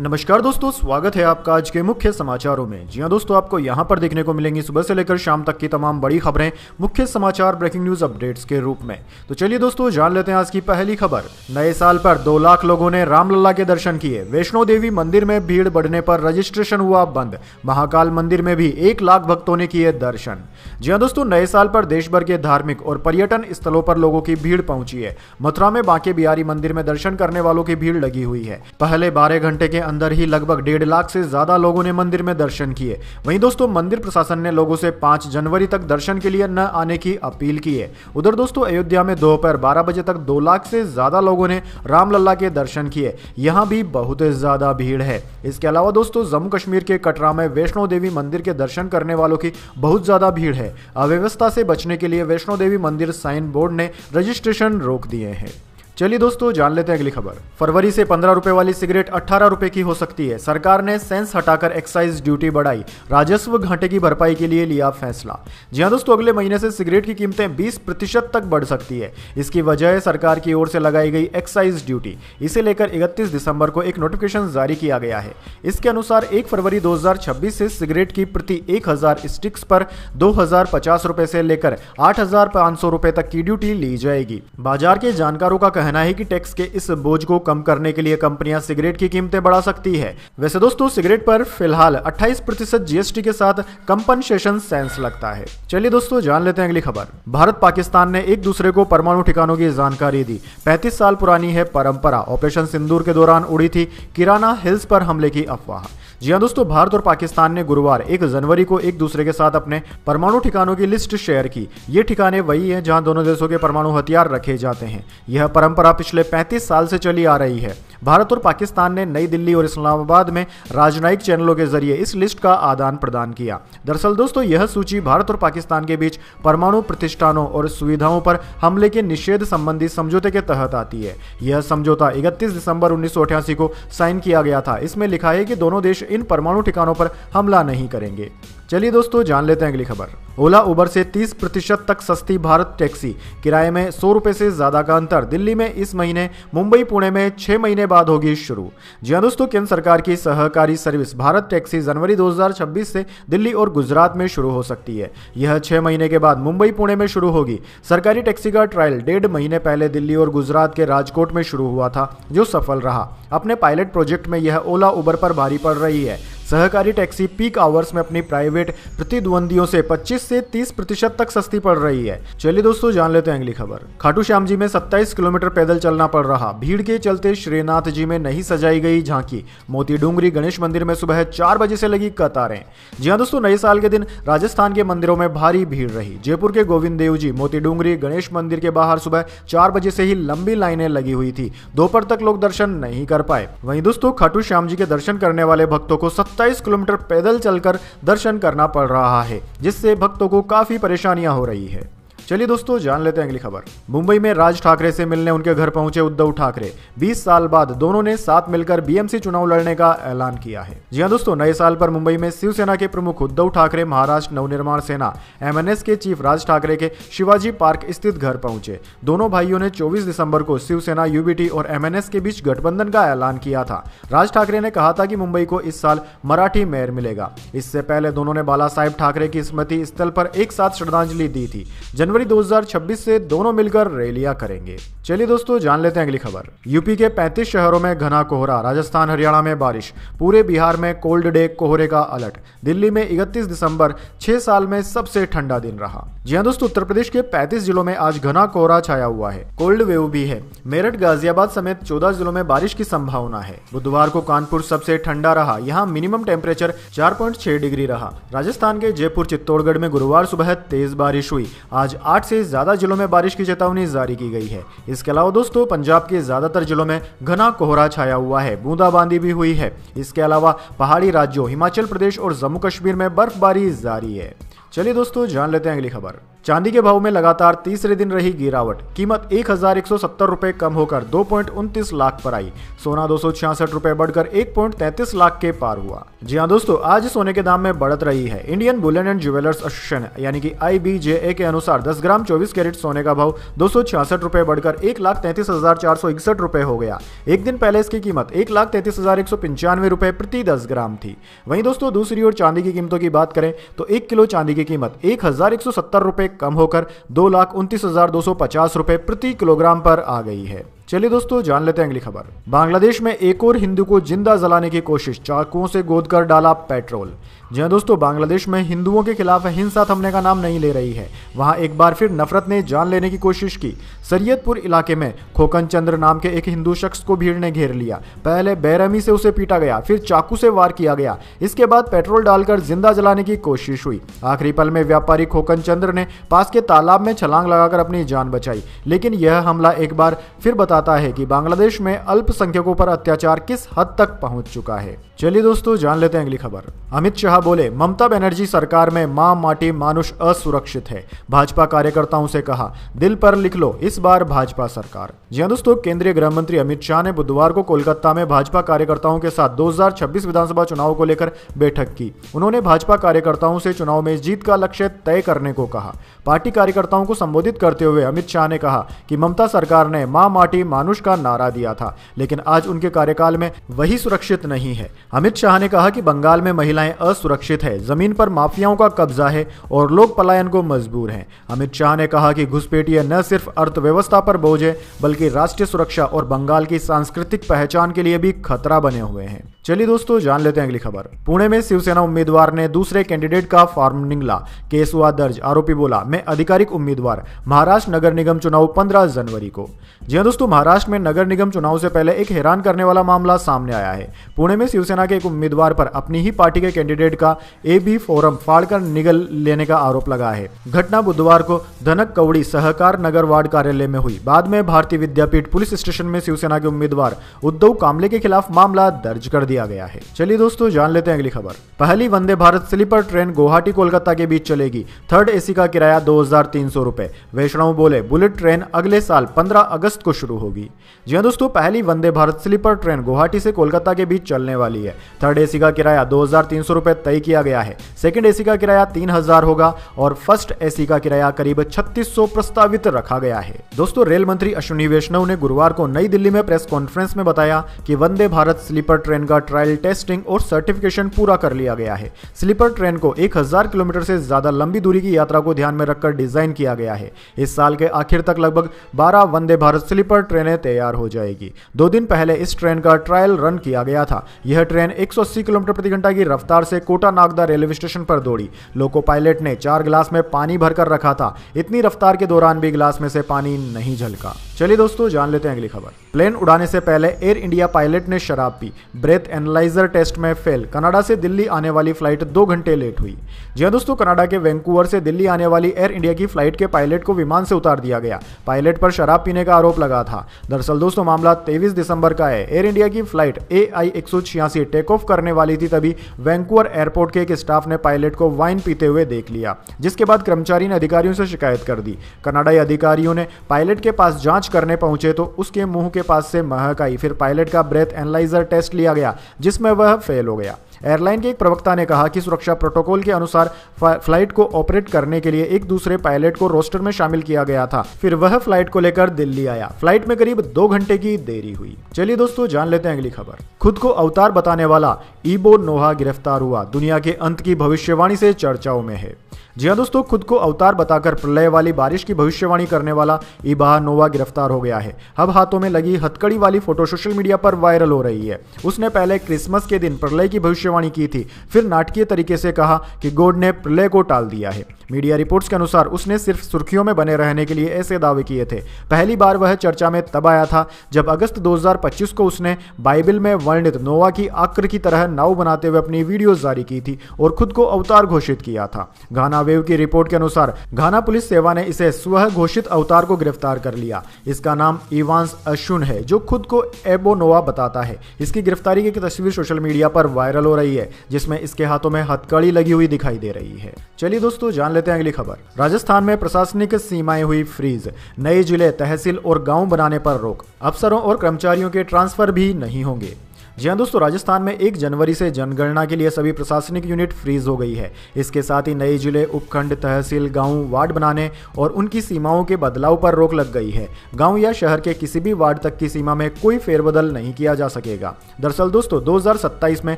नमस्कार दोस्तों, स्वागत है आपका आज के मुख्य समाचारों में। जी हां दोस्तों, आपको यहां पर देखने को मिलेंगी सुबह से लेकर शाम तक की तमाम बड़ी खबरें मुख्य समाचार ब्रेकिंग न्यूज अपडेट्स के रूप में। तो चलिए दोस्तों, जान लेते हैं आज की पहली खबर। नए साल पर 2 लाख लोगों ने रामलला के दर्शन किए। वैष्णो देवी मंदिर में भीड़ बढ़ने पर रजिस्ट्रेशन हुआ बंद। महाकाल मंदिर में भी 1 लाख भक्तों ने किए दर्शन। जी हां दोस्तों, नए साल पर देश भर के धार्मिक और पर्यटन स्थलों पर लोगों की भीड़ पहुंची है। मथुरा में बांके बिहारी मंदिर में दर्शन करने वालों की भीड़ लगी हुई है। पहले 12 घंटे के अंदर ही लगभग 1.5 लाख से ज्यादा लोगों ने मंदिर में दर्शन किए। वहीं दोस्तों, मंदिर प्रशासन ने लोगों से 5 जनवरी तक दर्शन के लिए न आने की अपील की है। उधर दोस्तों, अयोध्या में दोपहर 12 बजे तक 2 लाख से ज्यादा लोगों ने रामलला के दर्शन किए। यहां भी बहुत ज्यादा भीड़ है। इसके अलावा दोस्तों, जम्मू कश्मीर के कटरा में वैष्णो देवी मंदिर के दर्शन करने वालों की बहुत ज्यादा भीड़ है। अव्यवस्था से बचने के लिए वैष्णो देवी मंदिर साइन बोर्ड ने रजिस्ट्रेशन रोक दिए हैं। चलिए दोस्तों, जान लेते हैं अगली खबर। फरवरी से 15 रुपए वाली सिगरेट 18 रुपए की हो सकती है। सरकार ने सेंस हटाकर एक्साइज ड्यूटी बढ़ाई। राजस्व घाटे की भरपाई के लिए लिया फैसला। जी हां दोस्तों, अगले महीने से सिगरेट की कीमतें 20% तक बढ़ सकती है। इसकी वजह है सरकार की ओर से लगाई गई एक्साइज ड्यूटी। इसे लेकर 31 दिसंबर को एक नोटिफिकेशन जारी किया गया है। इसके अनुसार 1 फरवरी 2026 से सिगरेट की प्रति 1000 स्टिक्स पर 2050 रुपए से लेकर 8500 रुपए तक की ड्यूटी ली जाएगी। बाजार के जानकारों का कहना है कि टैक्स के इस बोझ को कम करने के लिए कंपनियां सिगरेट की कीमतें बढ़ा सकती है। वैसे दोस्तों, सिगरेट पर फिलहाल 28% जीएसटी के साथ कंपनसेशन सेंस लगता है। चलिए दोस्तों, जान लेते हैं अगली खबर। भारत पाकिस्तान ने एक दूसरे को परमाणु ठिकानों की जानकारी दी। 35 साल पुरानी है परंपरा। ऑपरेशन सिंदूर के दौरान उड़ी थी किराना हिल्स पर हमले की अफवाह। जी हां दोस्तों, भारत और पाकिस्तान ने गुरुवार 1 जनवरी को एक दूसरे के साथ अपने परमाणु ठिकानों की लिस्ट शेयर की। ये ठिकाने वही हैं जहां दोनों देशों के परमाणु हथियार रखे जाते हैं। यह परंपरा पिछले 35 साल से चली आ रही है। भारत और पाकिस्तान ने नई दिल्ली और इस्लामाबाद में राजनयिक चैनलों के जरिए इस लिस्ट का आदान प्रदान किया। दरअसल दोस्तों, यह सूची भारत और पाकिस्तान के बीच परमाणु प्रतिष्ठानों और सुविधाओं पर हमले के निषेध संबंधी समझौते के तहत आती है। यह समझौता 31 दिसंबर 1988 को साइन किया गया था। इसमें लिखा है कि दोनों देश इन परमाणु ठिकानों पर हमला नहीं करेंगे। चलिए दोस्तों, जान लेते हैं अगली खबर। ओला उबर से 30% तक सस्ती भारत टैक्सी। किराए में 100 रुपए से ज्यादा का अंतर। दिल्ली में इस महीने, मुंबई पुणे में 6 महीने बाद होगी शुरू। जी हां दोस्तों, केंद्र सरकार की सहकारी सर्विस भारत टैक्सी जनवरी 2026 से दिल्ली और गुजरात में शुरू हो सकती है। यह 6 महीने के बाद मुंबई पुणे में शुरू होगी। सरकारी टैक्सी का ट्रायल 1.5 महीने पहले दिल्ली और गुजरात के राजकोट में शुरू हुआ था, जो सफल रहा। अपने पायलट प्रोजेक्ट में यह ओला उबर पर भारी पड़ रही है। सहकारी टैक्सी पीक आवर्स में अपनी प्राइवेट प्रतिद्वंदियों से 25 से 30% तक सस्ती पड़ रही है। चलिए दोस्तों, जान लेते हैं अगली खबर। खाटू श्याम जी में 27 किलोमीटर पैदल चलना पड़ रहा। भीड़ के चलते श्रीनाथ जी में नहीं सजाई गई झांकी। मोती डूंगरी गणेश मंदिर में सुबह 4 बजे से लगी कतारें। जी हां दोस्तों, नए साल के दिन राजस्थान के मंदिरों में भारी भीड़ रही। जयपुर के गोविंद देव जी मोती डूंगरी गणेश मंदिर के बाहर सुबह 4 बजे से ही लंबी लाइनें लगी हुई थी। दोपहर तक लोग दर्शन नहीं कर पाए। वहीं दोस्तों, खाटू श्याम जी के दर्शन करने वाले भक्तों को 27 किलोमीटर पैदल चलकर दर्शन करना पड़ रहा है, जिससे भक्तों को काफी परेशानियां हो रही है। चलिए दोस्तों, जान लेते हैं अगली खबर। मुंबई में राज ठाकरे से मिलने उनके घर पहुंचे उद्धव ठाकरे। 20 साल बाद दोनों ने साथ मिलकर बीएमसी चुनाव लड़ने का ऐलान किया है। जी हां दोस्तों, नए साल पर मुंबई में शिवसेना के प्रमुख उद्धव ठाकरे महाराष्ट्र नवनिर्माण सेना एमएनएस के चीफ राज ठाकरे के शिवाजी पार्क स्थित घर पहुंचे। दोनों भाइयों ने 24 दिसंबर को शिवसेना, यूबीटी और एमएनएस के बीच गठबंधन का ऐलान किया था। राज ठाकरे ने कहा था कि मुंबई को इस साल मराठी मेयर मिलेगा। इससे पहले दोनों ने बाला साहेब ठाकरे की स्मृति स्थल पर एक साथ श्रद्धांजलि दी थी। जनवरी 2026 से दोनों मिलकर रैलियां करेंगे। चलिए दोस्तों, जान लेते हैं अगली खबर। यूपी के 35 शहरों में घना कोहरा। राजस्थान हरियाणा में बारिश। पूरे बिहार में कोल्ड डे कोहरे का अलर्ट। दिल्ली में 31 दिसंबर 6 साल में सबसे ठंडा दिन रहा। जी हां दोस्तों, उत्तर प्रदेश के 35 जिलों में आज घना कोहरा छाया हुआ है। कोल्ड वेव भी है। मेरठ, गाजियाबाद समेत 14 जिलों में बारिश की संभावना है। बुधवार को कानपुर सबसे ठंडा रहा। यहाँ मिनिमम टेम्परेचर 4.6 डिग्री रहा। राजस्थान के जयपुर, चित्तौड़गढ़ में गुरुवार सुबह तेज बारिश हुई। आज 8 से ज्यादा जिलों में बारिश की चेतावनी जारी की गई है। इसके अलावा दोस्तों, पंजाब के ज्यादातर जिलों में घना कोहरा छाया हुआ है। बूंदाबांदी भी हुई है। इसके अलावा पहाड़ी राज्यों हिमाचल प्रदेश और जम्मू कश्मीर में बर्फबारी जारी है। चलिए दोस्तों, जान लेते हैं अगली खबर। चांदी के भाव में लगातार तीसरे दिन रही गिरावट, कीमत 1170 रुपए कम होकर 2.29 लाख पर आई। सोना 266 रुपए बढ़कर 1.33 लाख के पार हुआ। जी हाँ दोस्तों, आज सोने के दाम में बढ़त रही है। Indian Boolean and jewellers association यानी कि IBJA के अनुसार 10 ग्राम 24 कैरेट सोने का भाव 266 रुपए बढ़कर 1,33,461 रुपए हो गया। एक दिन पहले इसकी कीमत 1,33,195 रुपए प्रति 10 ग्राम थी। वहीं दोस्तों दूसरी ओर चांदी की कीमतों की बात करें तो 1 किलो चांदी की कीमत 1,170 रुपए कम होकर 2,29,250 रुपए प्रति किलोग्राम पर आ गई है। चलिए दोस्तों जान लेते हैं अगली खबर। बांग्लादेश में एक और हिंदू को जिंदा जलाने की कोशिश, चाकुओं से गोदकर डाला पेट्रोल। जी हाँ दोस्तों, बांग्लादेश में हिंदुओं के खिलाफ हिंसा थमने का नाम नहीं ले रही है। वहां एक बार फिर नफरत ने जान लेने की कोशिश की। सरियतपुर इलाके में खोकन चंद्र नाम के एक हिंदू शख्स को भीड़ ने घेर लिया। पहले बेरहमी से उसे पीटा गया, फिर चाकू से वार किया गया। इसके बाद पेट्रोल डालकर जिंदा जलाने की कोशिश हुई। आखिरी पल में व्यापारी खोकन चंद्र ने पास के तालाब में छलांग लगाकर अपनी जान बचाई। लेकिन यह हमला एक बार फिर बताता है कि बांग्लादेश में अल्पसंख्यकों पर अत्याचार किस हद तक पहुंच चुका है। चलिए दोस्तों जान लेते हैं अगली खबर। अमित शाह बोले, ममता बनर्जी सरकार में मां माटी मानुष असुरक्षित है। भाजपा कार्यकर्ताओं से कहा, दिल पर लिख लो, इस बार भाजपा सरकार। जी हां दोस्तों, केंद्रीय गृह मंत्री अमित शाह ने बुधवार को कोलकाता में भाजपा कार्यकर्ताओं के साथ 2026 विधानसभा चुनाव को लेकर बैठक की। उन्होंने भाजपा कार्यकर्ताओं से चुनाव में जीत का लक्ष्य तय करने को कहा। पार्टी कार्यकर्ताओं को संबोधित करते हुए अमित शाह ने कहा कि ममता सरकार ने मां माटी मानुष का नारा दिया था, लेकिन आज उनके कार्यकाल में वही सुरक्षित नहीं है। अमित शाह ने कहा कि बंगाल में महिलाएं असुरक्षित है, जमीन पर माफियाओं का कब्जा है और लोग पलायन को मजबूर हैं। अमित शाह ने कहा कि घुसपैठिए न सिर्फ अर्थव्यवस्था पर बोझ है, बल्कि राष्ट्रीय सुरक्षा और बंगाल की सांस्कृतिक पहचान के लिए भी खतरा बने हुए हैं। चलिए दोस्तों जान लेते हैं अगली खबर। पुणे में शिवसेना उम्मीदवार ने दूसरे कैंडिडेट का फॉर्म निगला, केस हुआ दर्ज। आरोपी बोला, मैं आधिकारिक उम्मीदवार। महाराष्ट्र नगर निगम चुनाव 15 जनवरी को। जी हां दोस्तों, महाराष्ट्र में नगर निगम चुनाव से पहले एक हैरान करने वाला मामला सामने आया है। पुणे में शिवसेना के एक उम्मीदवार पर अपनी ही पार्टी के कैंडिडेट का AB फॉर्म फाड़कर निगल लेने का आरोप लगा है। घटना बुधवार को धनक कवड़ी सहकार नगर वार्ड कार्यालय में हुई। बाद में भारतीय विद्यापीठ पुलिस स्टेशन में शिवसेना के उम्मीदवार उद्धव कामले के खिलाफ मामला दर्ज कर दिया गया है। चलिए दोस्तों जान लेते हैं अगली खबर। पहली वंदे भारत स्लीपर ट्रेन गुवाहाटी कोलकाता के बीच चलेगी। थर्ड AC का किराया 2,300 रुपए। वैष्णव बोले, बुलेट ट्रेन अगले साल 15 अगस्त को शुरू होगी। जी हां दोस्तों, पहली वंदे भारत स्लीपर ट्रेन गुवाहाटी से कोलकाता के बीच चलने वाली है। थर्ड AC का किराया 2,300 रुपए तय किया गया है। सेकंड AC का किराया 3,000 होगा और फर्स्ट AC का किराया करीब 3600 प्रस्तावित रखा गया है। दोस्तों, रेल मंत्री अश्विनी वैष्णव ने गुरुवार को नई दिल्ली में प्रेस कॉन्फ्रेंस में बताया कि वंदे भारत स्लीपर ट्रेन का ट्रायल टेस्टिंग और सर्टिफिकेशन पूरा कर लिया गया है। स्लीपर ट्रेन को 1000 किलोमीटर से ज्यादा लंबी दूरी की यात्रा को ध्यान में रखकर डिजाइन किया गया है। इस साल के आखिर तक लगभग 12 वंदे भारत स्लीपर ट्रेनें तैयार हो जाएगी। 2 दिन पहले इस ट्रेन का ट्रायल रन किया गया था। यह ट्रेन 180 किलोमीटर प्रति घंटा की रफ्तार से कोटा नागदा रेलवे स्टेशन पर दौड़ी। लोको पायलट ने 4 गिलास में पानी भरकर रखा था। इतनी रफ्तार के दौरान भी गिलास में से पानी नहीं झलका। चलिए दोस्तों जान लेते हैं अगली खबर। प्लेन उड़ाने से पहले एयर इंडिया पायलट ने शराब पी, ब्रेथ एनालाइजर टेस्ट में फेल। कनाडा से दिल्ली आने वाली फ्लाइट 2 घंटे लेट हुई। जी हां दोस्तों, कनाडा के वैंकूवर से दिल्ली आने वाली एयर इंडिया की फ्लाइट के पायलट को विमान से उतार दिया गया। पायलट पर शराब पीने का आरोप लगा था। दरअसल दोस्तों मामला 23 दिसंबर का है। एयर इंडिया की फ्लाइट AI 186 टेक ऑफ करने वाली थी, तभी वैंकूवर एयरपोर्ट के एक स्टाफ ने पायलट को वाइन पीते हुए देख लिया, जिसके बाद कर्मचारी ने अधिकारियों से शिकायत कर दी। कनाडाई अधिकारियों ने पायलट के पास जांच करने पहुंचे तो उसके मुंह के पास से महक आई। फिर पायलट का ब्रेथ एनालाइजर टेस्ट लिया गया, जिसमें वह फेल हो गया। एयरलाइन के एक प्रवक्ता ने कहा कि सुरक्षा प्रोटोकॉल के अनुसार फ्लाइट को ऑपरेट करने के लिए एक दूसरे पायलट को रोस्टर में शामिल किया गया था। फिर वह फ्लाइट को लेकर दिल्ली आया। फ्लाइट में करीब 2 घंटे की देरी हुई। चलिए दोस्तों जान लेते हैं अगली खबर। खुद को अवतार बताने वाला ईबो नोहा गिरफ्तार हुआ। दुनिया के अंत की भविष्यवाणी से चर्चाओं में है। जी हाँ दोस्तों, खुद को अवतार बताकर प्रलय वाली बारिश की भविष्यवाणी करने वाला इबाहा नोवा गिरफ्तार हो गया है। अब हाथों में लगी हथकड़ी वाली फोटो सोशल मीडिया पर वायरल हो रही है। उसने पहले क्रिसमस के दिन प्रलय की भविष्यवाणी की थी, फिर नाटकीय तरीके से कहा कि गॉड ने प्रलय को टाल दिया है। मीडिया रिपोर्ट्स के अनुसार उसने सिर्फ सुर्खियों में बने रहने के लिए ऐसे दावे किए थे। पहली बार वह चर्चा में तब आया था जब अगस्त 2025 को उसने बाइबल में वर्णित नोवा की आक्र की तरह नाव बनाते हुए अपनी वीडियो जारी की थी और खुद को अवतार घोषित किया था। घाना वेव की रिपोर्ट के अनुसार घाना पुलिस सेवा ने इसे स्वयं घोषित अवतार को गिरफ्तार कर लिया। इसका नाम इवांस अशुन है, जो खुद को एबोनोवा बताता है। इसकी गिरफ्तारी की तस्वीर सोशल मीडिया पर वायरल हो रही है, जिसमें इसके हाथों में हथकड़ी लगी हुई दिखाई दे रही है। चलिए दोस्तों, जान लेते हैं अगली खबर। राजस्थान में प्रशासनिक सीमाएं हुई फ्रीज, नए जिले, तहसील और गांव बनाने पर रोक, अफसरों और कर्मचारियों के ट्रांसफर भी नहीं होंगे। जी हाँ दोस्तों, राजस्थान में 1 जनवरी से जनगणना के लिए सभी प्रशासनिक यूनिट फ्रीज हो गई है। इसके साथ ही नए जिले, उपखंड, तहसील, गांव, वार्ड बनाने और उनकी सीमाओं के बदलाव पर रोक लग गई है। गांव या शहर के किसी भी वार्ड तक की सीमा में कोई फेरबदल नहीं किया जा सकेगा। दरअसल दोस्तों, 2027 में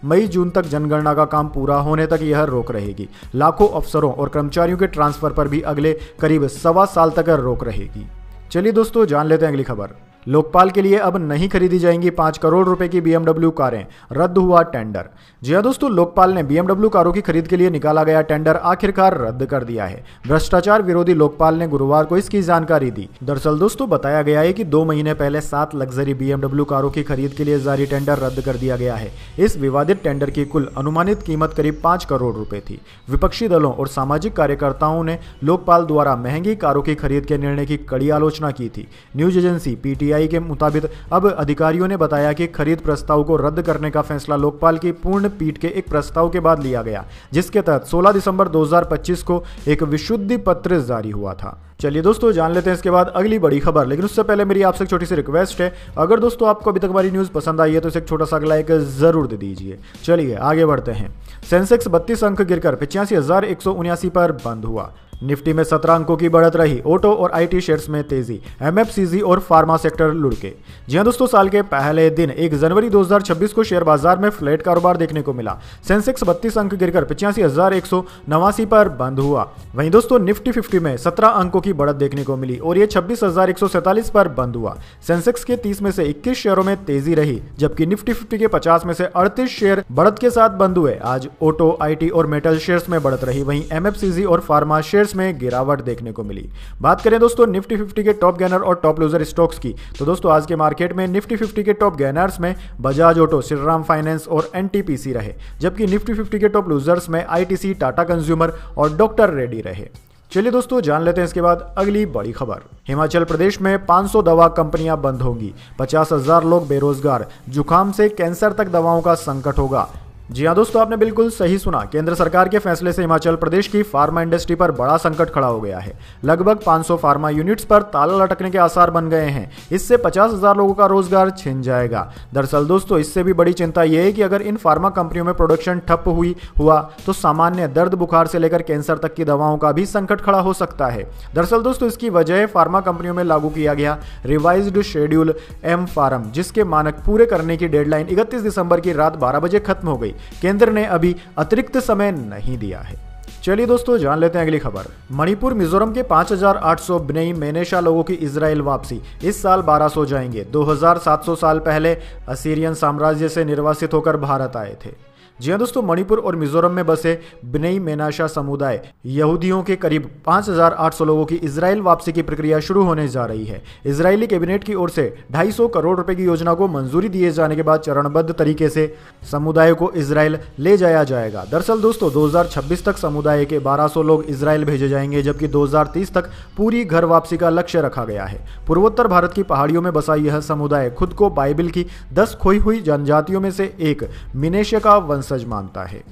मई-जून तक जनगणना का काम पूरा होने तक यह रोक रहेगी। लाखों अफसरों और कर्मचारियों के ट्रांसफर पर भी अगले करीब 1.25 साल तक रोक रहेगी। चलिए दोस्तों, जान लेते हैं अगली खबर। लोकपाल के लिए अब नहीं खरीदी जाएंगी 5 करोड़ रुपए की BMW कारें, रद्द हुआ टेंडर। जी हां दोस्तों, लोकपाल ने BMW कारों की खरीद के लिए निकाला गया टेंडर आखिरकार रद्द कर दिया है। भ्रष्टाचार विरोधी लोकपाल ने गुरुवार को इसकी जानकारी दी। दरअसल दोस्तों, बताया गया है कि 2 महीने पहले 7 लग्जरी BMW कारों की खरीद के लिए जारी टेंडर रद्द कर दिया गया है। इस विवादित टेंडर की कुल अनुमानित कीमत करीब 5 करोड़ रुपए थी। विपक्षी दलों और सामाजिक कार्यकर्ताओं ने लोकपाल द्वारा महंगी कारों की खरीद के निर्णय की कड़ी आलोचना की थी। न्यूज एजेंसी PTI के मुताबिक अब अधिकारियों ने बताया कि खरीद प्रस्ताव को रद्द करने का फैसला लोकपाल की पूर्ण पीठ के एक प्रस्ताव के बाद लिया गया, जिसके तहत 16 दिसंबर 2025 को एक विशुद्धि पत्र जारी हुआ था। चलिए दोस्तों, जान लेते हैं इसके बाद अगली बड़ी खबर। लेकिन उससे पहले मेरी आपसे एक छोटी सी रिक्वेस्ट है, अगर दोस्तों आपको अभी तक हमारी न्यूज़ पसंद आई है तो इसे एक छोटा सा लाइक जरूर दे दीजिए। चलिए आगे बढ़ते हैं। सेंसेक्स 32 अंक गिरकर 85,179 पर बंद हुआ। निफ्टी में 17 अंकों की बढ़त रही। ऑटो और IT शेयर्स में तेजी, MFCG और फार्मा सेक्टर लुढ़के। जी हां दोस्तों, साल के पहले दिन 1 जनवरी 2026 को शेयर बाजार में फ्लैट कारोबार देखने को मिला। सेंसेक्स 32 अंक गिरकर 85,189 पर बंद हुआ। वहीं दोस्तों, निफ्टी 50 में 17 अंकों की बढ़त देखने को मिली और ये 26,147 पर बंद हुआ। सेंसेक्स के 30 में से 21 शेयरों में तेजी रही, जबकि निफ्टी 50 के 50 में से 38 शेयर बढ़त के साथ बंद हुए। आज ऑटो, IT और मेटल शेयर्स में बढ़त रही, वहीं MFCG और फार्मा शेयर्स में गिरावट देखने को मिली। बात करें दोस्तों निफ्टी 50 के टॉप गेनर और टॉप लूजर स्टॉक्स की, तो दोस्तों आज के मार्केट में निफ्टी 50 के टॉप गेनर्स में बजाज ऑटो, श्रीराम फाइनेंस और NTPC रहे, जबकि निफ्टी 50 के टॉप लूजर्स में ITC, टाटा कंज्यूमर और डॉक्टर रेड्डी रहे। चलिए दोस्तों, जान लेते हैं इसके बाद अगली बड़ी खबर। हिमाचल प्रदेश में 500 दवा कंपनियां बंद होंगी, 50,000 लोग बेरोजगार, जुकाम से कैंसर तक दवाओं का संकट होगा। जी हाँ दोस्तों, आपने बिल्कुल सही सुना। केंद्र सरकार के फैसले से हिमाचल प्रदेश की फार्मा इंडस्ट्री पर बड़ा संकट खड़ा हो गया है। लगभग 500 फार्मा यूनिट्स पर ताला लटकने के आसार बन गए हैं। इससे 50,000 लोगों का रोजगार छिन जाएगा। दरअसल दोस्तों, इससे भी बड़ी चिंता यह है कि अगर इन फार्मा कंपनियों में प्रोडक्शन ठप हुआ तो सामान्य दर्द बुखार से लेकर कैंसर तक की दवाओं का भी संकट खड़ा हो सकता है। दरअसल दोस्तों, इसकी वजह फार्मा कंपनियों में लागू किया गया रिवाइज्ड शेड्यूल M फार्म, जिसके मानक पूरे करने की डेडलाइन 31 दिसंबर की रात 12 बजे खत्म हो गई। केंद्र ने अभी अतिरिक्त समय नहीं दिया है। चलिए दोस्तों, जान लेते हैं अगली खबर। मणिपुर, मिजोरम के 5,800 बिनई मेनेशा लोगों की इजराइल वापसी। इस साल 1200 जाएंगे। 2,700 साल पहले असीरियन साम्राज्य से निर्वासित होकर भारत आए थे। जी हाँ दोस्तों, मणिपुर और मिजोरम में बसे बिनई मेनाशा समुदाय यहूदियों के करीब 5,800 लोगों की इजराइल वापसी की प्रक्रिया शुरू होने जा रही है। इजरायली कैबिनेट की ओर से 250 करोड़ रुपए की योजना को मंजूरी दिए जाने के बाद चरणबद्ध तरीके से समुदाय को इजराइल ले जाया जाएगा। दरअसल दोस्तों, 2026 तक समुदाय के 1200 लोग इजराइल भेजे जाएंगे, जबकि 2030 तक पूरी घर वापसी का लक्ष्य रखा गया है। पूर्वोत्तर भारत की पहाड़ियों में बसा यह समुदाय खुद को बाइबल की 10 खोई हुई जनजातियों में से एक मिनेशा का वंशज मानता है।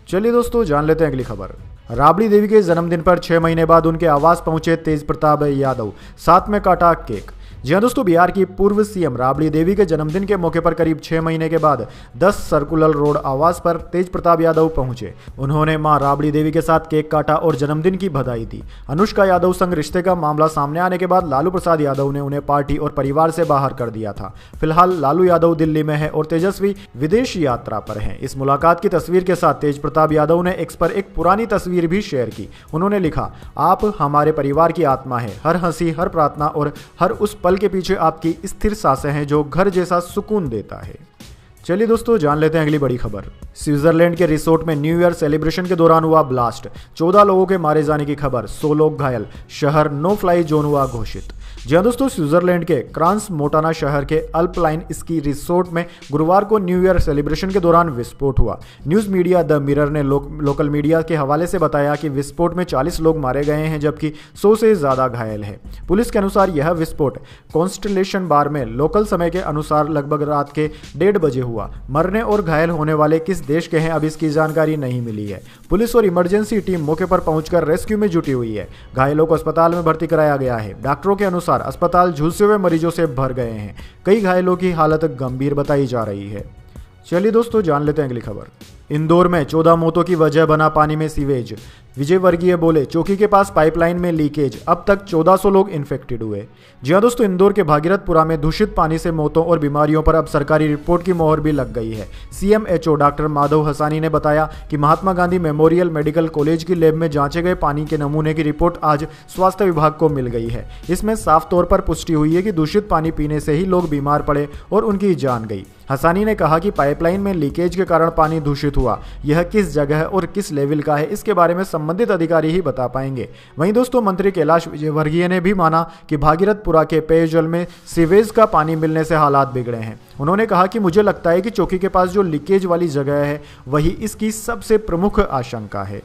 चलिए दोस्तों, जान लेते हैं अगली खबर। राबड़ी देवी के जन्मदिन पर 6 महीने बाद उनके आवास पहुंचे तेज प्रताप यादव, साथ में काटा केक। जी हाँ दोस्तों, बिहार की पूर्व CM राबड़ी देवी के जन्मदिन के मौके पर करीब 6 महीने के बाद 10 सर्कुलर रोड आवास पर तेज प्रताप यादव पहुंचे। उन्होंने मां राबड़ी देवी के साथ केक काटा और जन्मदिन की बधाई दी। अनुष्का यादव संग रिश्ते का मामला सामने आने के बाद लालू प्रसाद यादव ने उन्हें पार्टी और परिवार से बाहर कर दिया था। फिलहाल लालू यादव दिल्ली में है और तेजस्वी विदेश यात्रा पर हैं। इस मुलाकात की तस्वीर के साथ तेज प्रताप यादव ने एक्स पर एक पुरानी तस्वीर भी शेयर की। उन्होंने लिखा, आप हमारे परिवार की आत्मा है। हर हंसी, हर प्रार्थना और हर उस पल के पीछे आपकी स्थिर सांसें हैं जो घर जैसा सुकून देता है। चलिए दोस्तों, जान लेते हैं अगली बड़ी खबर। स्विट्जरलैंड के रिसोर्ट में न्यू ईयर सेलिब्रेशन के दौरान हुआ ब्लास्ट, 14 लोगों के मारे जाने की खबर, 100 लोग घायल, शहर नो फ्लाई जोन हुआ घोषित। जी हाँ दोस्तों, स्विट्जरलैंड के क्रांस मोंटाना शहर के अल्पलाइन स्की रिसोर्ट में गुरुवार को न्यू ईयर सेलिब्रेशन के दौरान विस्फोट हुआ। न्यूज मीडिया द मिरर ने लोकल मीडिया के हवाले से बताया कि विस्फोट में 40 लोग मारे गए हैं जबकि 100 से ज्यादा घायल हैं। पुलिस के अनुसार यह विस्फोट कॉन्स्टलेशन बार में लोकल समय के अनुसार लगभग रात के 1:30 बजे हुआ। मरने और घायल होने वाले किस देश के हैं अब इसकी जानकारी नहीं मिली है। पुलिस और इमरजेंसी टीम मौके पर पहुंचकर रेस्क्यू में जुटी हुई है। घायलों को अस्पताल में भर्ती कराया गया है। डॉक्टरों के अनुसार अस्पताल झुलसे हुए मरीजों से भर गए हैं। कई घायलों की हालत गंभीर बताई जा रही है। चलिए दोस्तों, जान लेते हैं अगली खबर। इंदौर में 14 मौतों की वजह बना पानी में सीवेज। विजय वर्गीय बोले, चौकी के पास पाइपलाइन में लीकेज, अब तक 1400 लोग इन्फेक्टेड हुए। जी हाँ दोस्तों, इंदौर के भागीरथपुरा में दूषित पानी से मौतों और बीमारियों पर अब सरकारी रिपोर्ट की मोहर भी लग गई है। सीएमएचओ डॉक्टर माधव हसानी ने बताया कि Mahatma Gandhi memorial medical college की लैब में जांचे गए पानी के नमूने की रिपोर्ट आज स्वास्थ्य विभाग को मिल गई है। इसमें साफ तौर पर पुष्टि हुई है कि दूषित पानी पीने से ही लोग बीमार पड़े और उनकी जान गई। हसानी ने कहा कि पाइपलाइन में लीकेज के कारण पानी दूषित हुआ। यह किस जगह और किस लेवल का है, इसके बारे में संबंधित अधिकारी ही बता पाएंगे। वहीं दोस्तों, मंत्री कैलाश विजयवर्गीय ने भी माना कि भागीरथपुरा के पेयजल में सीवेज का पानी मिलने से हालात बिगड़े हैं। उन्होंने कहा कि मुझे लगता है कि चौकी के पास जो लीकेज वाली जगह है वही इसकी सबसे प्रमुख आशंका है।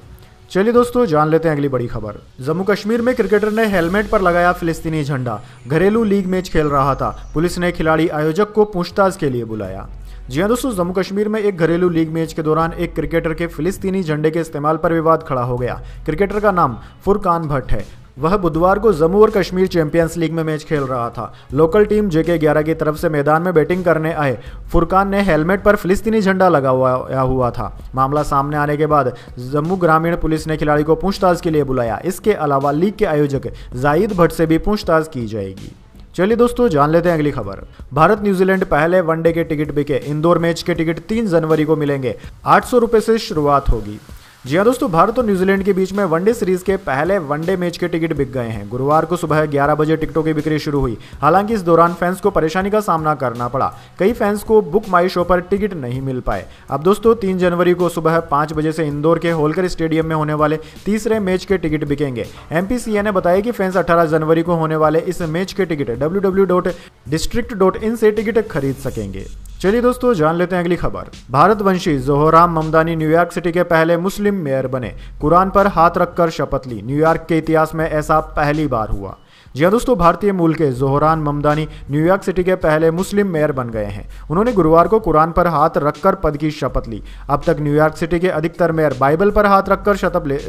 चलिए दोस्तों, जान लेते हैं अगली बड़ी खबर। जम्मू कश्मीर में क्रिकेटर ने हेलमेट पर लगाया फिलिस्तीनी झंडा। घरेलू लीग मैच खेल रहा था। पुलिस ने खिलाड़ी आयोजक को पूछताछ के लिए बुलाया। जी हाँ दोस्तों, जम्मू कश्मीर में एक घरेलू लीग मैच के दौरान एक क्रिकेटर के फिलिस्तीनी झंडे के इस्तेमाल पर विवाद खड़ा हो गया। क्रिकेटर का नाम फुरकान भट्ट है। वह बुधवार को जम्मू और कश्मीर चैंपियंस लीग में मैच खेल रहा था। लोकल टीम जेके 11 की तरफ से मैदान में बैटिंग करने आए फुरकान ने हेलमेट पर फिलिस्तीनी झंडा लगाया हुआ था। मामला सामने आने के बाद जम्मू ग्रामीण पुलिस ने खिलाड़ी को पूछताछ के लिए बुलाया। इसके अलावा लीग के आयोजक जाहिद भट्ट से भी पूछताछ की जाएगी। चलिए दोस्तों, जान लेते हैं अगली खबर। भारत न्यूजीलैंड पहले वनडे के टिकट बिके। इंदौर मैच के टिकट 3 जनवरी को मिलेंगे। 800 रुपये से शुरुआत होगी। जी हाँ दोस्तों, भारत और न्यूजीलैंड के बीच में वनडे सीरीज के पहले वनडे मैच के टिकट बिक गए हैं। गुरुवार को सुबह 11 बजे टिकटों की बिक्री शुरू हुई। हालांकि इस दौरान फैंस को परेशानी का सामना करना पड़ा। कई फैंस को बुक माई शो पर टिकट नहीं मिल पाए। अब दोस्तों, 3 जनवरी को सुबह 5 बजे से इंदौर के होलकर स्टेडियम में होने वाले तीसरे मैच के टिकट बिकेंगे। एमपीसीए ने बताया कि फैंस 18 जनवरी को होने वाले इस मैच के टिकट www.district.in से टिकट खरीद सकेंगे। चलिए दोस्तों, जान लेते हैं अगली खबर। भारतवंशी जोहराम ममदानी न्यूयॉर्क सिटी के पहले मुस्लिम मेयर बने। कुरान पर हाथ रखकर शपथ ली। न्यूयॉर्क के इतिहास में ऐसा पहली बार हुआ। जी हाँ दोस्तों, भारतीय मूल के जोहरान ममदानी न्यूयॉर्क सिटी के पहले मुस्लिम मेयर बन गए हैं। उन्होंने गुरुवार को कुरान पर हाथ रखकर पद की शपथ ली। अब तक न्यूयॉर्क सिटी के अधिकतर मेयर बाइबल पर हाथ रखकर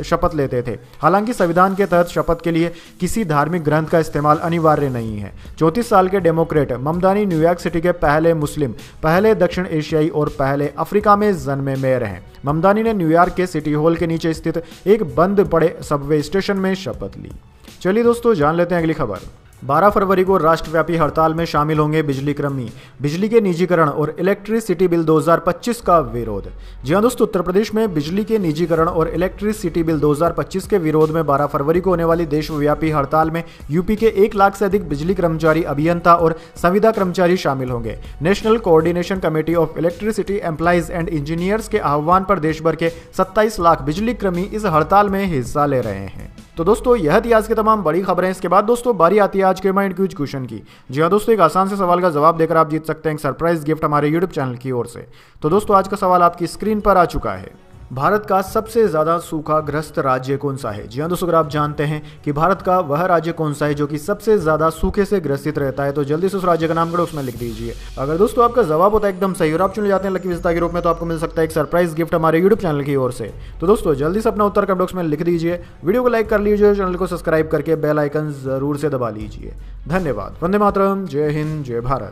शपथ लेते थे। हालांकि संविधान के तहत शपथ के लिए किसी धार्मिक ग्रंथ का इस्तेमाल अनिवार्य नहीं है। 34 साल के डेमोक्रेट ममदानी न्यूयॉर्क सिटी के पहले मुस्लिम, पहले दक्षिण एशियाई और पहले अफ्रीका में जन्मे मेयर हैं। ममदानी ने न्यूयॉर्क के सिटी हॉल के नीचे स्थित एक बंद पड़े सबवे स्टेशन में शपथ ली। चलिए दोस्तों, जान लेते हैं अगली खबर। 12 फरवरी को राष्ट्रव्यापी हड़ताल में शामिल होंगे बिजली कर्मी। बिजली के निजीकरण और इलेक्ट्रिसिटी बिल 2025 का विरोध। जी हाँ दोस्तों, उत्तर प्रदेश में बिजली के निजीकरण और इलेक्ट्रिसिटी बिल 2025 के विरोध में 12 फरवरी को होने वाली देशव्यापी हड़ताल में यूपी के 1 लाख से अधिक बिजली कर्मचारी, अभियंता और संविदा कर्मचारी शामिल होंगे। National coordination committee of electricity employees and engineers के आह्वान पर देश भर के 27 लाख बिजली कर्मी इस हड़ताल में हिस्सा ले रहे हैं। तो दोस्तों, यह थी आज की तमाम बड़ी खबरें। इसके बाद दोस्तों बारी आती है आज के माइंड क्विज क्वेश्चन की। जी हाँ दोस्तों, एक आसान से सवाल का जवाब देकर आप जीत सकते हैं एक सरप्राइज गिफ्ट हमारे यूट्यूब चैनल की ओर से। तो दोस्तों, आज का सवाल आपकी स्क्रीन पर आ चुका है। भारत का सबसे ज्यादा सूखाग्रस्त राज्य कौन सा है? जी हाँ दोस्तों, अगर आप जानते हैं कि भारत का वह राज्य कौन सा है जो कि सबसे ज्यादा सूखे से ग्रसित रहता है, तो जल्दी से उस राज्य का नाम करो, उसमें लिख दीजिए। अगर दोस्तों आपका जवाब होता है एकदम सही और आप चुने जाते हैं लकी विजेता के रूप में, तो आपको मिल सकता है एक सरप्राइज गिफ्ट हमारे यूट्यूब चैनल की ओर से। तो दोस्तों, जल्दी से अपना उत्तर कमेंट बॉक्स में लिख दीजिए। वीडियो को लाइक कर लीजिए, चैनल को सब्सक्राइब करके बेल आइकन जरूर से दबा लीजिए। धन्यवाद। वंदे मातरम। जय हिंद, जय भारत।